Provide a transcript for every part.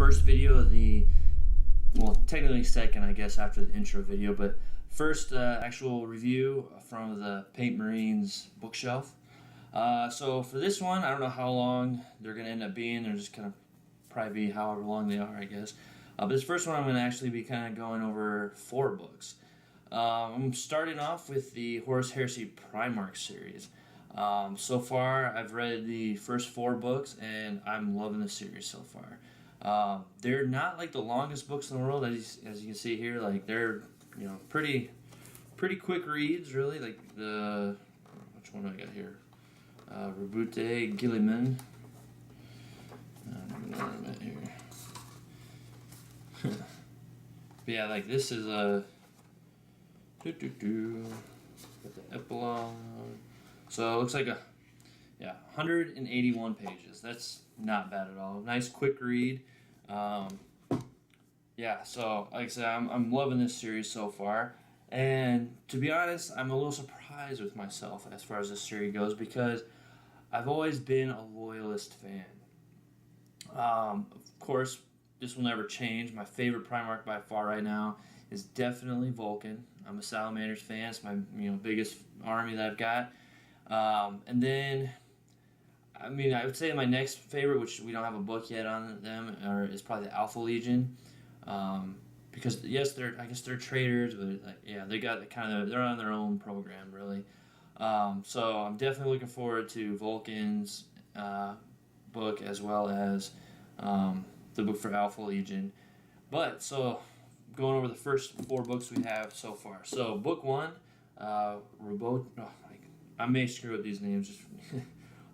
first video of the, well, technically second, I guess, after the intro video, but first actual review from the Paintmarine's bookshelf. So for this one, I don't know how long they're going to end up being. They're just going to probably be however long they are, I guess. But this first one, I'm going to actually be kind of going over 4 books. I'm starting off with the Horus, Heresy, Primarch series. So far, I've read the first 4 books, and I'm loving the series so far. They're not like the longest books in the world, as you can see here. Like they're pretty quick reads, really. Like which one do I got here? Rouboute Guilliman. I don't even know where I'm at here. But yeah, like this is a got the epilogue. So it looks like 181 pages. That's not bad at all. Nice quick read. Yeah, so like I said, I'm loving this series so far. And to be honest, I'm a little surprised with myself as far as this series goes because I've always been a loyalist fan. Of course, this will never change. My favorite Primarch by far right now is definitely Vulcan. I'm a Salamanders fan. It's my biggest army that I've got. And then, I would say my next favorite, which we don't have a book yet on them, is probably the Alpha Legion. Because yes, they're traders, but they got they're on their own program really. So I'm definitely looking forward to Vulcan's book as well as the book for Alpha Legion. But so going over the first 4 books we have so far. So book 1, Rouboute. I may screw up these names.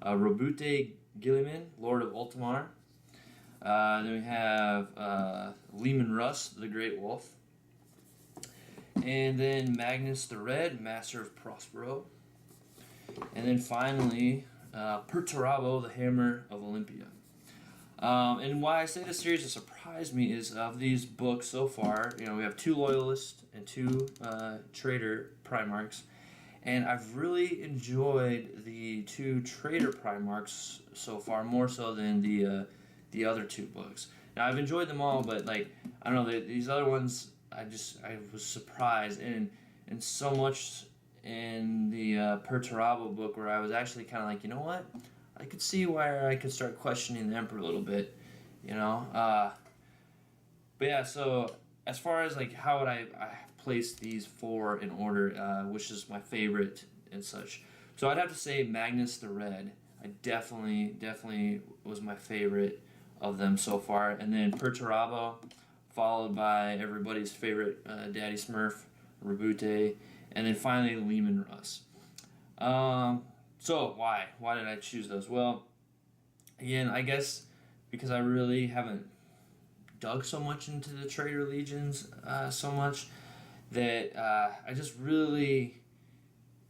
Rouboute Guilliman, Lord of Ultramar. Then we have Leman Russ, the Great Wolf. And then Magnus the Red, Master of Prospero. And then finally, Perturabo, the Hammer of Olympia. And why I say this series has surprised me is of these books so far, we have 2 Loyalists and 2 Traitor Primarchs. And I've really enjoyed the 2 Traitor Primarchs so far, more so than the other 2 books. Now, I've enjoyed them all, but I don't know, these other ones, I was surprised, and so much in the Perturabo book where I was actually kind of like, you know what? I could see why I could start questioning the Emperor a little bit, But yeah, so as far as how would I place these 4 in order, which is my favorite and such. So I'd have to say Magnus the Red. I definitely was my favorite of them so far. And then Perturabo, followed by everybody's favorite Daddy Smurf, Rouboute, and then finally Leman Russ. So why did I choose those? Well, again, I guess because I really haven't dug so much into the Traitor Legions so much that I just really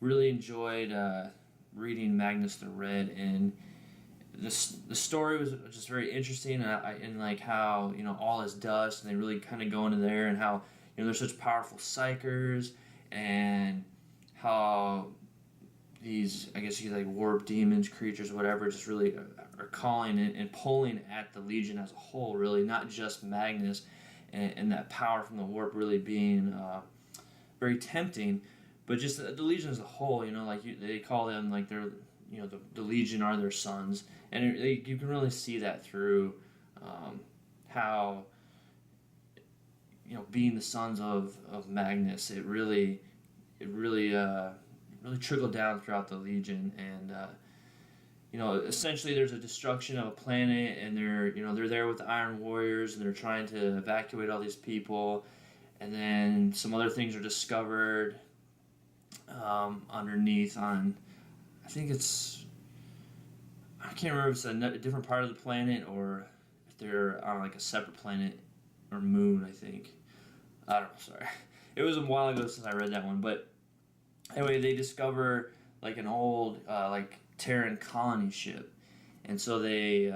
enjoyed reading Magnus the Red, and the story was just very interesting, and how all is dust, and they really kind of go into there, and how they're such powerful psychers, and how these, I guess you could warp demons, creatures, whatever, just really are calling and pulling at the Legion as a whole, really, not just Magnus, and that power from the warp really being very tempting, but just the Legion as a whole, they call them they're, the Legion are their sons, and you can really see that through how, being the sons of Magnus, it really trickled down throughout the Legion, and essentially there's a destruction of a planet, and they're there with the Iron Warriors, and they're trying to evacuate all these people, and then some other things are discovered underneath on, I think I can't remember if it's a different part of the planet or if they're on a separate planet or moon, I think. I don't know, sorry. It was a while ago since I read that one, but anyway, they discover an old Terran colony ship, and so they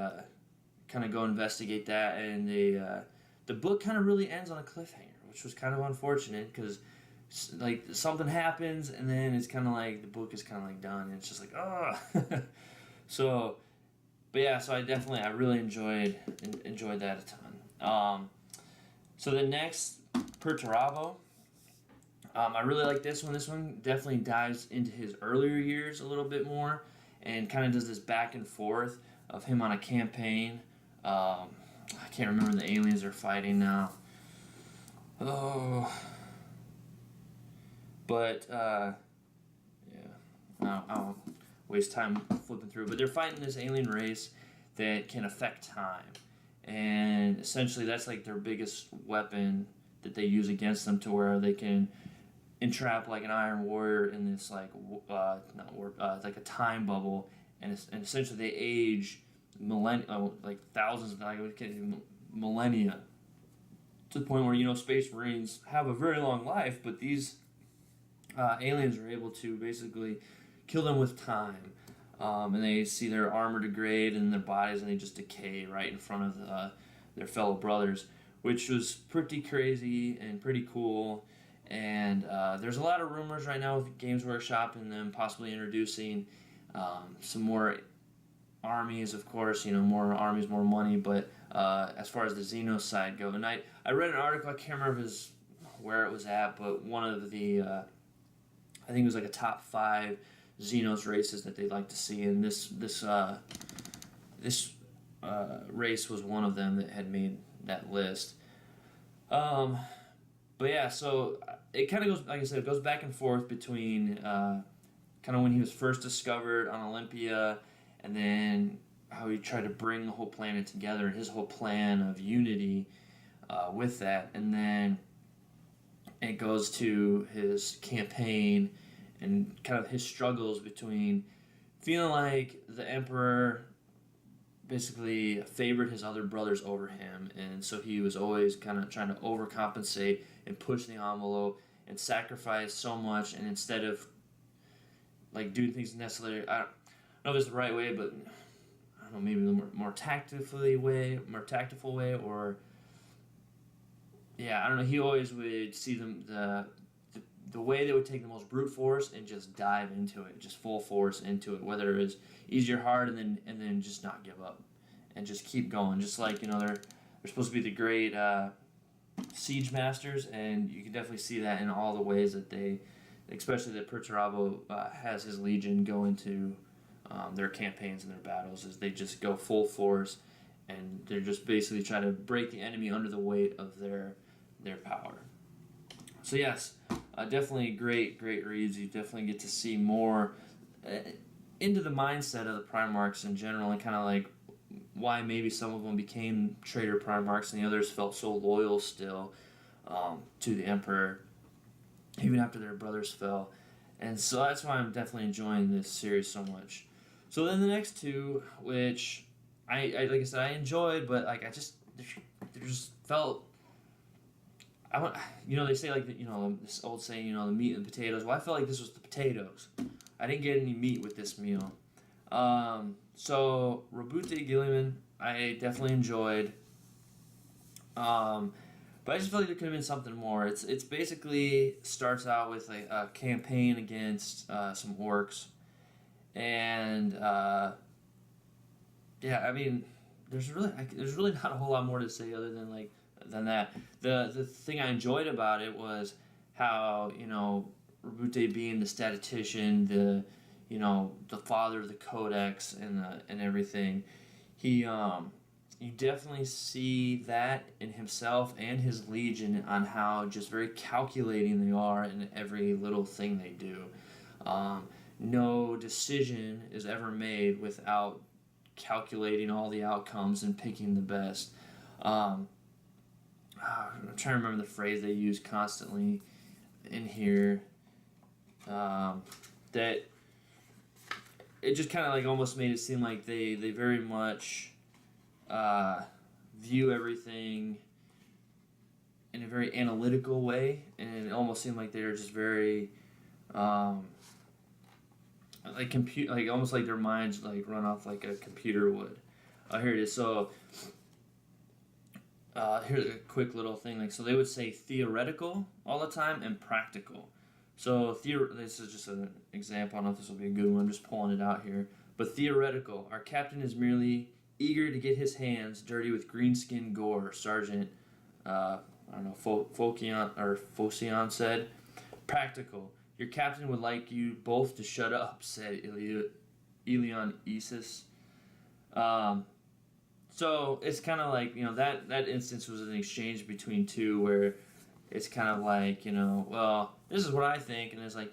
kind of go investigate that, and the book kind of really ends on a cliffhanger, which was kind of unfortunate because something happens, and then it's kind of the book is kind of done, and it's just so, but yeah, so I really enjoyed that a ton. So the next, Perturabo. I really like this one. This one definitely dives into his earlier years a little bit more and kind of does this back and forth of him on a campaign. I can't remember the aliens they're fighting now. Oh. But, yeah. I won't waste time flipping through. But they're fighting this alien race that can affect time. And essentially that's like their biggest weapon that they use against them, to where they can entrap like an Iron Warrior in this like like a time bubble, and essentially they age like thousands, like millennia, to the point where Space Marines have a very long life, but these aliens are able to basically kill them with time, and they see their armor degrade and their bodies, and they just decay right in front of their fellow brothers, which was pretty crazy and pretty cool. And there's a lot of rumors right now with Games Workshop and them possibly introducing some more armies, of course, more armies, more money, but as far as the Xenos side go. And I read an article, I can't remember where it was at, but one of the, I think it was like a top 5 Xenos races that they'd like to see, and this race was one of them that had made that list. But yeah, so it kind of goes, like I said, it goes back and forth between kind of when he was first discovered on Olympia, and then how he tried to bring the whole planet together and his whole plan of unity with that. And then it goes to his campaign and kind of his struggles between feeling like the Emperor basically favored his other brothers over him, and so he was always kind of trying to overcompensate and push the envelope and sacrifice so much, and instead of like doing things necessarily, I don't know if it's the right way, but I don't know, maybe the more tactful way, or yeah, I don't know. He always would see the way they would take the most brute force and just dive into it, just full force into it, whether it was easy or hard, and then just not give up and just keep going. Just like they're supposed to be the great siege masters, and you can definitely see that in all the ways that they, especially that Perturabo has his legion go into their campaigns and their battles, is they just go full force, and they're just basically trying to break the enemy under the weight of their power. So yes, definitely great reads. You definitely get to see more into the mindset of the Primarchs in general, and kind of like why maybe some of them became traitor Primarchs and the others felt so loyal still to the Emperor even after their brothers fell. And so that's why I'm definitely enjoying this series so much. So then the next two, which I like I said, I enjoyed, but like they just felt, they say like this old saying, the meat and the potatoes. Well, I felt like this was the potatoes. I didn't get any meat with this meal. So Rouboute Guilliman, I definitely enjoyed. But I just feel like there could have been something more. It's basically starts out with a campaign against some orcs, and yeah, I mean, there's really not a whole lot more to say other than that. The thing I enjoyed about it was how Rouboute being the statistician, the father of the codex and everything, he you definitely see that in himself and his legion on how just very calculating they are in every little thing they do. No decision is ever made without calculating all the outcomes and picking the best. I'm trying to remember the phrase they use constantly in here. That it just kind of like almost made it seem like they very much view everything in a very analytical way, and it almost seemed like they're just very almost like their minds like run off like a computer would. Here it is. So here's a quick little thing. So they would say theoretical all the time and practical. So this is just an example. I don't know if this will be a good one. I'm just pulling it out here. But theoretical. Our captain is merely eager to get his hands dirty with greenskin gore, Sergeant, Phocion said. Practical. Your captain would like you both to shut up, said Elion Isis. So it's kind of like, that instance was an exchange between two where it's kind of like, well, this is what I think, and it's like,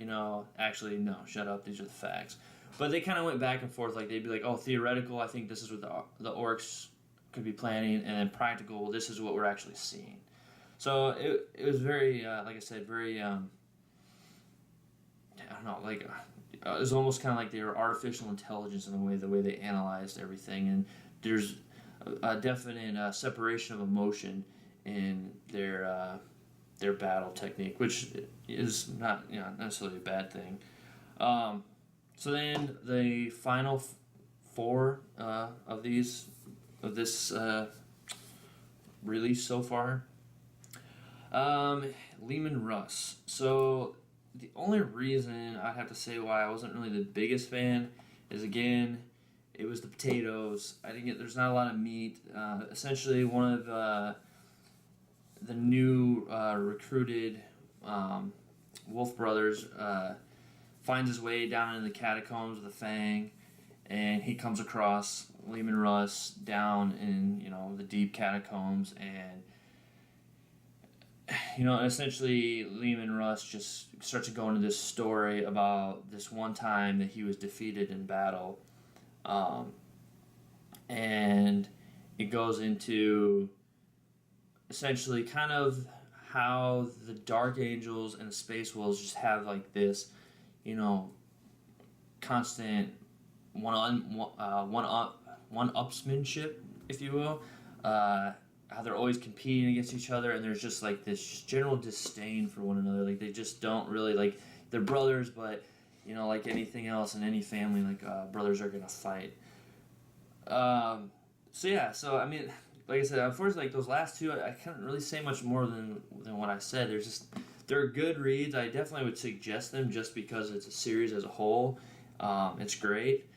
actually, no, shut up, these are the facts. But they kind of went back and forth, like, they'd be like, oh, theoretical, I think this is what the orcs could be planning, and then practical, this is what we're actually seeing. So it was very, like I said, very, I don't know, like, it was almost kind of like they were artificial intelligence in the way they analyzed everything, and there's a definite separation of emotion in their battle technique, which is not necessarily a bad thing. So then the final four of this release so far, Leman Russ. So the only reason I'd have to say why I wasn't really the biggest fan is, again, it was the potatoes. There's not a lot of meat. Essentially, one of the new recruited Wolf brothers finds his way down into the catacombs of the Fang, and he comes across Leman Russ down in the deep catacombs, and essentially Leman Russ just starts to go into this story about this one time that he was defeated in battle, and it goes into essentially kind of how the Dark Angels and the Space Wolves just have like this, constant one-upsmanship, if you will. How they're always competing against each other, and there's just like this general disdain for one another. Like they just don't really like, they're brothers, but like anything else in any family, like brothers are gonna fight. So I mean, like I said, unfortunately, like those last two, I can't really say much more than what I said. They're good reads. I definitely would suggest them just because it's a series as a whole. It's great.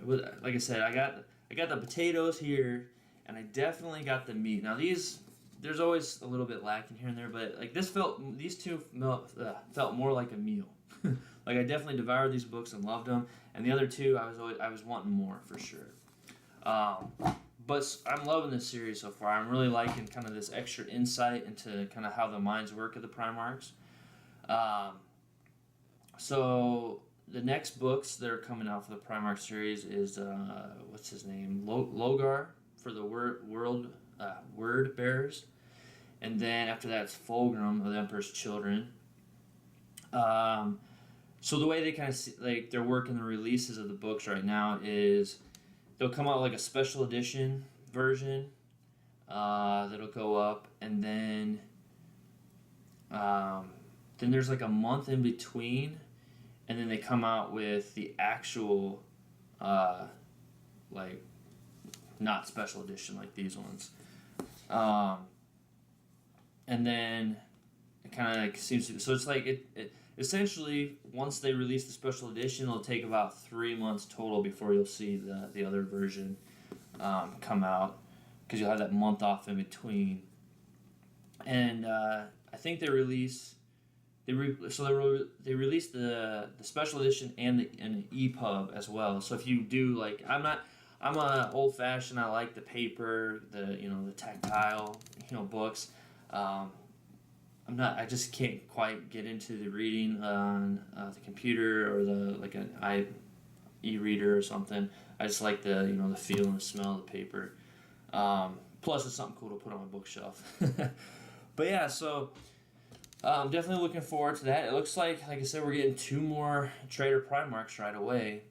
Like I said, I got the potatoes here, and I definitely got the meat. Now there's always a little bit lacking here and there, but like these two felt more like a meal. Like I definitely devoured these books and loved them, and the other two I was wanting more for sure. But I'm loving this series so far. I'm really liking kind of this extra insight into kind of how the minds work of the Primarchs. So the next books that are coming out for the Primarch series is what's his name, Logar for the Word Bearers, and then after that it's Fulgrim of the Emperor's Children. So the way they kind of like they're working the releases of the books right now is they'll come out like a special edition version that'll go up, and then there's like a month in between, and then they come out with the actual like not special edition like these ones, and then it kind of like seems to, so it's like it essentially, once they release the special edition, it'll take about 3 months total before you'll see the other version come out, because you'll have that month off in between. And I think they released the special edition and an EPUB as well. So if you do like, I'm a old fashioned. I like the paper, the tactile books. I just can't quite get into the reading on the computer or an e-reader or something. I just like the the feel and the smell of the paper. Plus, it's something cool to put on my bookshelf. But yeah, so I'm definitely looking forward to that. It looks like I said, we're getting 2 more Trader Primarchs right away,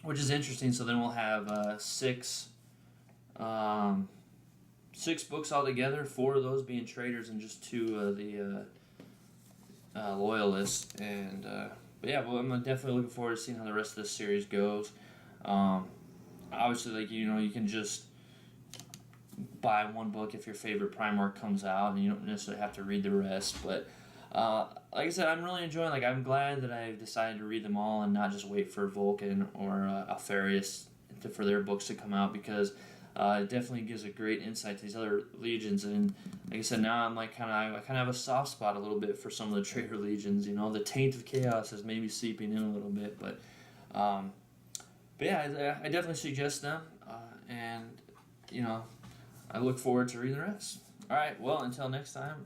which is interesting. So then we'll have 6 books altogether, 4 of those being traitors and just 2 of the loyalists. And but yeah, I'm definitely looking forward to seeing how the rest of this series goes. Obviously, you can just buy one book if your favorite Primarch comes out, and you don't necessarily have to read the rest. But like I said, I'm really enjoying. I'm glad that I've decided to read them all and not just wait for Vulcan or Alfarius for their books to come out, because it definitely gives a great insight to these other legions. And like I said, now I'm like I kind of have a soft spot a little bit for some of the traitor legions. You know, the taint of chaos is maybe seeping in a little bit, but yeah, I definitely suggest them, and you know, I look forward to reading the rest. All right, well, until next time.